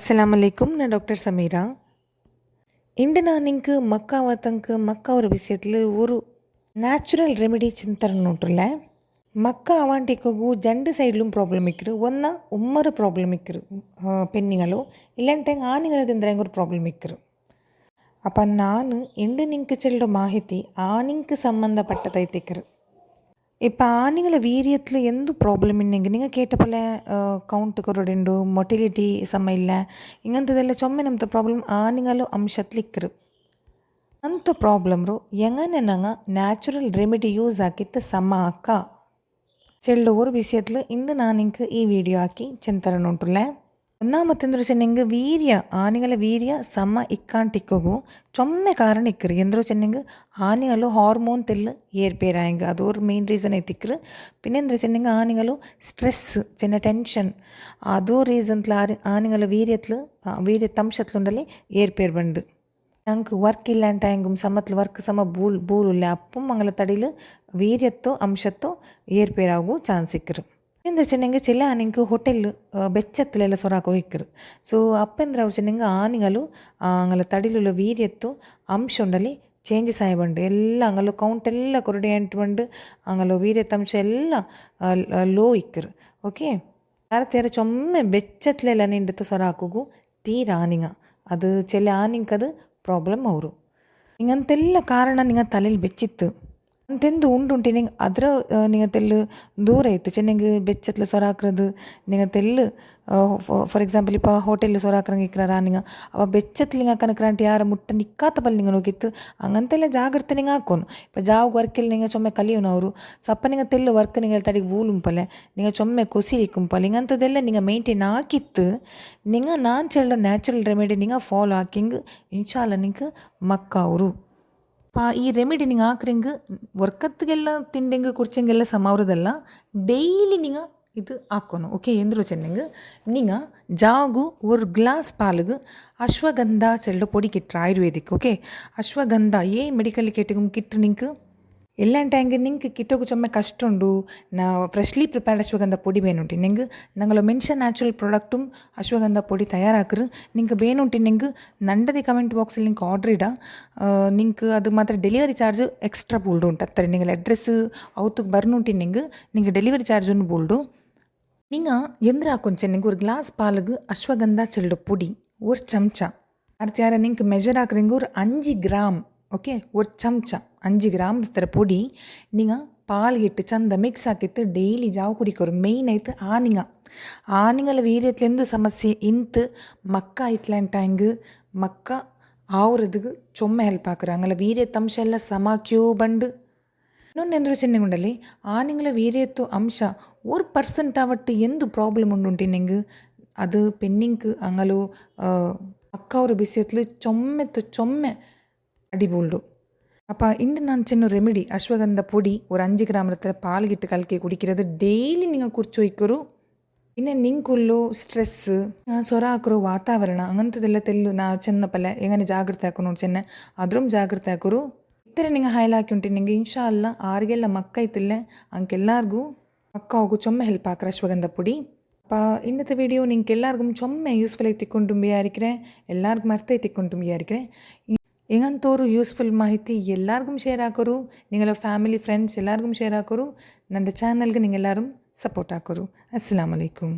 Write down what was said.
അസ്സലാമലൈക്കും. ഞാൻ ഡോക്ടർ സമീറ. ഇന്ന് ഞാൻ നിങ്ങൾക്ക് മക്ക ഒരു വിഷയത്തിൽ ഒരു ನ್ಯಾಚುರಲ್ ರೆಮಿಡಿ ಚಿಂತನೆ ನೋಡ್ರಲ್ಲ. ಮಕ್ಕ ಅವಾಂಟಿಗೂ ಜಂಡು ಸೈಡ್ಲೂ ಪ್ರಾಬ್ಲಮ್ ಇಕ್ಕರು, ಒಂದ ಉಮ್ಮರು ಪ್ರಾಬ್ಲಮ್ ಇಕ್ಕರು ಪೆನ್ನಿಗಳು, ಇಲ್ಲಂಟೆ ಆನಿಗಳ ತಿಂದ್ರೆ ஒரு ಪ್ರಾಬ್ಲಮ್ ಇಕ್ಕರು. அப்போ நான் இன்று നിങ്ങൾക്ക് ചെല്ലുന്ന മാഹിತಿ ആണിക്ക് സംബന്ധപ്പെട്ടതായിത്തിക്കറ്. இப்போ ஆணிகளை வீரியத்தில் எந்த ப்ராಬ್ಲಮ್ ಇನ್ನೆಂಗೆ നിങ്ങൾ ಕೇಟ പോലെ ಕೌಂಟ್ ಕೊರಡುಂಡು ಮೊಟಿಲಿಟಿ ಸಮ ಇಲ್ಲ ಇಂಗಂಥದ್ದೆಲ್ಲ ಚೊಮ್ಮೆ ನಮ್ದು ಪ್ರಾಬ್ಲಮ್ ಆಣಿಗಳು ಅಂಶತ್ಲಿಕ್ಕರು ಅಂಥ ಪ್ರಾಬ್ಲಮ್ರು എങ്ങനെ ഞങ്ങൾ ನ್ಯಾಚುರಲ್ ರೆಮಿಡಿ ಯೂಸ್ ആക്കിയിട്ട് സമാക്ക ചെല്ലുന്ന ഒരു വിഷയത്തിൽ ഇന്ന് ഞാൻ നിങ്ങൾക്ക് ഈ വീഡിയോ ആക്കി ചിന്തരണുണ്ടല്ലേ. ഒന്നാമത്തെന്ന് വെച്ചിട്ടുണ്ടെങ്കിൽ വീര്യ ആണികളെ വീര്യ ಸಮ ಇಕ್ಕಾಂಟಿಕ್ಕೂ ಚೊಮ್ಮೆ ಕಾರಣ ಇಕ್ಕರು ಎಂದ್ರು ಚೆನ್ನೆಂಗೆ ಆನೆಗಳು ಹಾರ್ಮೋನ್ ತೆಲ್ಲು ಏರ್ಪೇರಾಯಂಗೆ ಅದು ஒரு മെയിൻ റീസൺ ಐತಿಕ್ಕರು. പിന്നെ എന്താ വെച്ചിട്ടുണ്ടെങ്കിൽ ആണുങ്ങൾ സ്ട്രെസ് ചിന്ന ടെൻഷൻ അതോ റീസണിൽ ആണുങ്ങൾ വീര്യത്തംശത്തിലുണ്ടല്ലേ ഏർപ്പേർ ಬಂದು ഞങ്ങൾക്ക് വർക്ക് ഇല്ലാണ്ടായെങ്കും സമത്തിൽ വർക്ക് സമ ബൂലില്ല അപ്പം അങ്ങനെ തടിയിൽ വീര്യത്തോ അംശത്തോ ഏർപ്പേരാകും ചാൻസ് ഇಕ್ಕರು. എന്താ വെച്ചിട്ടുണ്ടെങ്കിൽ ചില ആനക്ക് ഹോട്ടലിൽ ಬೆಚ್ಚತ್ತಲೆಲ್ಲ ಸೊರಾಕೋ ಇಕ್ಕರು. ಸೊ ಅಪ್ಪಂದ್ರೆ വെച്ചിട്ടുണ്ടെങ്കിൽ ಆನೆಗಳು ಅಂಗಲ ತಡಿലുള്ള ವೀರ್ಯತ್ತು ಅಂಶ ಉಂಡಲ್ಲಿ ಚೇಂಜಸ್ ಆಗಿ ಬಂಡು ಎಲ್ಲ ಅಂಗಲು ಕೌಂಟ್ ಎಲ್ಲ ಕೊರಡೆ ಅಂಟು ಬಂಡು ಅಂಗಲು ವೀರ್ಯತ್ತಂಶ ಎಲ್ಲ ಲೋ ಇಕ್ಕರು. ಓಕೆ ಯಾರ ಚೊಮ್ಮೆ ಬೆಚ್ಚತ್ಲೆಲ್ಲ ನಿಂಡಿತ್ತು ಸೊರಾಕೋಗು ತೀರ ಆನಿಂಗ ಅದು ಚಿಲ ಆನಿಂಕದು ಪ್ರಾಬ್ಲಮ್ ಅವರು ಹಿಂಗಂತೆಲ್ಲ ಕಾರಣ ನಿಂಗೆ ತಲೆಯಲ್ಲಿ ಬೆಚ್ಚಿತ್ತು ಅಂತೆಂದು ಉಂಟುಂಟು ನಿಂಗೆ ಅದರ നിങ്ങൾ തെല്ല് ദൂരമായിട്ട് ചെന്നെങ്കിൽ ಬೆಚ್ಚತ್ಲೆ ಸೊರಾಕ್ರದು നിങ്ങൾ തെല്ല് ಫಾರ್ ಎಕ್ಸಾಂಪಲ್ ഇപ്പോൾ ಹೋಟೆಲ್ ಸೊರಾಕ್ರಂಗೆ ಇಕ್ರಾರ നിങ്ങൾ അപ്പോൾ ಬೆಚ್ಚತ್ಲೆ നിങ്ങൾ ಕನಕ್ರಾಂಟಿ ಯಾರ ಮುಟ್ಟ ನಿಕ್ಕಾತ ಬಲ್ಲಿ നിങ്ങൾ ಹೋಗಿತ್ತು അങ്ങനത്തെಲ್ಲ ಜಾಗ್ರತೆ നിങ്ങൾ ಹಾಕೋನು. ഇപ്പോൾ ಜಾವ್ ವರ್ಕಲ್ಲಿ നിങ്ങൾ ಚೊಮ್ಮೆ ಕಲಿಯೋನು ಅವರು. ಸೊ ಅಪ್ಪ നിങ്ങൾ ತೆಲ್ಲು ವರ್ಕ್ നിങ്ങൾ ತಡಿಗೆ ಊಲುಂಪಲೆ നിങ്ങൾ ಚೊಮ್ಮೆ ಕೊಸಿರಿಕ್ಕುಂಪಲೆ ಹಿಂಗಂಥದ್ದೆಲ್ಲ നിങ്ങൾ ಮೇಂಟೈನ್ ಹಾಕಿತ್ತು നിങ്ങൾ ನಾನು ಚೆಲ್ಲ ನ್ಯಾಚುರಲ್ ರೆಮಿಡಿ നിങ്ങൾ ಫಾಲೋ ಹಾಕಿಂಗ್ ಇನ್ಶಾಲ್ಲ നിങ്ങൾക്ക് ಮಕ್ಕ ಅವರು ಈ ರೆಮಿಡಿ നിങ്ങൾ ಹಾಕ್ರೆಂಗೆ ವರ್ಕತ್ತಿಗೆಲ್ಲ ತಿಂಡೆಂಗೆ ಕುಡ್ಚೆಂಗೆಲ್ಲ ಸಮಾವ್ರದಲ್ಲ ಡೈಲಿ നിങ്ങൾ ഇത് ആക്കണം. ഓക്കെ എന്തൊരു വെച്ചിട്ടുണ്ടെങ്കിൽ നിങ്ങൾ ജാഗു ഒരു ഗ്ലാസ് പാലുക്ക് അശ്വഗന്ധ ചെല്ലുടെ പൊടി കിട്ടും ആയുർവേദിക്. ഓക്കെ അശ്വഗന്ധ മെഡിക്കലിൽ കേട്ടും കിട്ടും നിങ്ങൾക്ക് ಎಲ್ಲಂಟೆಂಗೆ ನಿಂಗೆ ಕಿಟ್ಟೋಗು ಚೊಮ್ಮೆ ಕಷ್ಟ ಉಂಡು ನಾ ಫ್ರೆಶ್ಲಿ ಪ್ರಿಪೇರ್ಡ್ ಅಶ್ವಗಂಧ ಪೊಡಿ ಬೇನುಂಟು ನಿಂಗೆ ನಂಗಲ ಮೆನ್ಷನ್ ನ್ಯಾಚುರಲ್ ಪ್ರಾಡಕ್ಟುം ಅಶ್ವಗಂಧ ಪೊಡಿ ತಯಾರಾಕರು ನಿಂಗೆ ಬೇನುಂಟು ನಿಂಗೆ ನಂಡದಿ ಕಮೆಂಟ್ ಬಾಕ್ಸಲ್ಲಿ ನಿಂಗೆ ಆರ್ಡರ್ ಇಡ ನಿಂಗೆ ಅದು ಮಾತ್ರ ಡೆಲಿವರಿ ಚಾರ್ಜ್ ಎಕ್ಸ್ಟ್ರಾ ಬೂಲ್ಡು ಉಂಟು ಅತ್ತಾರೆ ನಿಂಗೆ ಅಡ್ರೆಸ್ ಅವತ್ತಿಗೆ ಬರ್ನುಂಟು ನಿಂಗೆ ಡೆಲಿವರಿ ಚಾರ್ಜ್ ಒಂದು ಬೂಲ್ಡು நீங்கள் ಎಂದ್ರ ಹಾಕೊಂಚೆ ನಿಂಗೆ ஒரு ಗ್ಲಾಸ್ ಪಾಲಿಗೆ ಅಶ್ವಗಂಧ ಚೆಲ್ಲು ಪೊಡಿ ஒரு ಚಮಚ அடுத்து யாரை நீங்கள் மெஷர் ஆக்குறீங்க ஒரு 5 கிராம். ಓಕೆ ஒரு ಚಮಚ 5 ಗ್ರಾಮ್ ಥರ ಪೊಡಿ நீங்கள் ಪಾಲ್ಗಿಟ್ಟು ಚಂದ ಮಿಕ್ಸ್ ಹಾಕಿತ್ತು ಡೈಲಿ ಜಾವು ಕುಡಿಕೋರು. ಮೇಯ್ನ್ ಆಯ್ತು ಆನಿಗಳ ವೀರ್ಯತ್ಲೆಂದು ಸಮಸ್ಯೆ ಇಂತು ಮಕ್ಕ ಐತ್ಲಂಟಂಗೆ ಮಕ್ಕ ಆವ್ರದಿಗೆ ಚೊಮ್ಮೆ ಹೆಲ್ಪ್ ಹಾಕರು ಅಂಗಲ ವೀರ್ಯತ್ತಂಶ ಎಲ್ಲ ಸಮಾಕ್ಯೋ ಬಂಡು ಇನ್ನೊಂದೆಂದ್ರು ಚೆನ್ನಗುಂಡಲ್ಲಿ ಆನಿಗಳ ವೀರ್ಯತ್ತು ಅಂಶ 1% ಆವಟ್ಟು ಎಂದು ಪ್ರಾಬ್ಲಮ್ ಉಂಟು ನಿಂಗೆ ಅದು ಪೆನ್ನಿಂಗ್ ಅಂಗಲು ಮಕ್ಕ ಅವ್ರ ಬಿಸಿಯತ್ಲು ಚೊಮ್ಮೆ அடிபூல்டு. அப்போ இன்று நான் சின்ன ரெமிடி அஸ்வகந்த பொடி ஒரு 5 கிராம் பால்கிட்டு கலக்கி குடிக்கிறது டெய்ಲಿ நீங்கள் ಕುಡ್ಚು ಇಕ್ಕರು. ಇನ್ನು ನಿಂಕುಲ್ಲು ಸ್ಟ್ರೆಸ್ಸು ಸೊರ ಹಾಕರು ವಾತಾವರಣ ಅಂಗಂಥದ್ದೆಲ್ಲ ತೆಲ್ಲು ನಾ ಚೆನ್ನಪಲ್ಲ ಹೆಂಗನೆ ಜಾಗ್ರತೆ ಹಾಕು ನೋಡಿ ಚೆನ್ನ ಅದ್ರೂ ಜಾಗ್ರತೆ ಹಾಕರು ಇತರ ನಿಂಗೆ ಹಾಕಿ ಉಂಟು ನಿಂಗೆ ಇನ್ಶಾ ಅಲ್ಲ ಆರಿಗೆಲ್ಲ ಮಕ್ಕ ಐತಿಲ್ಲ ಅಂಕೆಲ್ಲಾರ್ಗೂ ಮಕ್ಕ ಹೋಗು ಚೊಮ್ಮೆ ಹೆಲ್ಪ್ ಹಾಕ್ರ ಅಶ್ವಗಂಧ ಪೊಡಿ. അപ്പോൾ ഇന്നത്തെ വീഡിയോ നിങ്ങൾക്ക് എല്ലാവർക്കും ചൊമ്മ യൂസ്ഫുൾ ആയി തിക്കൊണ്ടുമ്പിയായിരിക്കേ എല്ലാവർക്കും അർത്ഥമായി തിക്കൊണ്ടുമ്പിയായിരിക്കേ. ಇಂಗಂತೋರು ಯೂಸ್ಫುಲ್ ಮಾಹಿತಿ ಎಲ್ಲರಿಗೂ ಶೇರ್ ಹಾಕೋರು ನಿಂಗಳ ಫ್ಯಾಮಿಲಿ ಫ್ರೆಂಡ್ಸ್ ಎಲ್ಲರಿಗೂ ಶೇರ್ ಹಾಕೋರು. ನನ್ನ ಚಾನಲ್ಗೆ ನಿಂಗೆಲ್ಲರೂ ಸಪೋರ್ಟ್ ಹಾಕೋರು. ಅಸ್ಸಲಾಮು ಅಲೈಕುಮ್.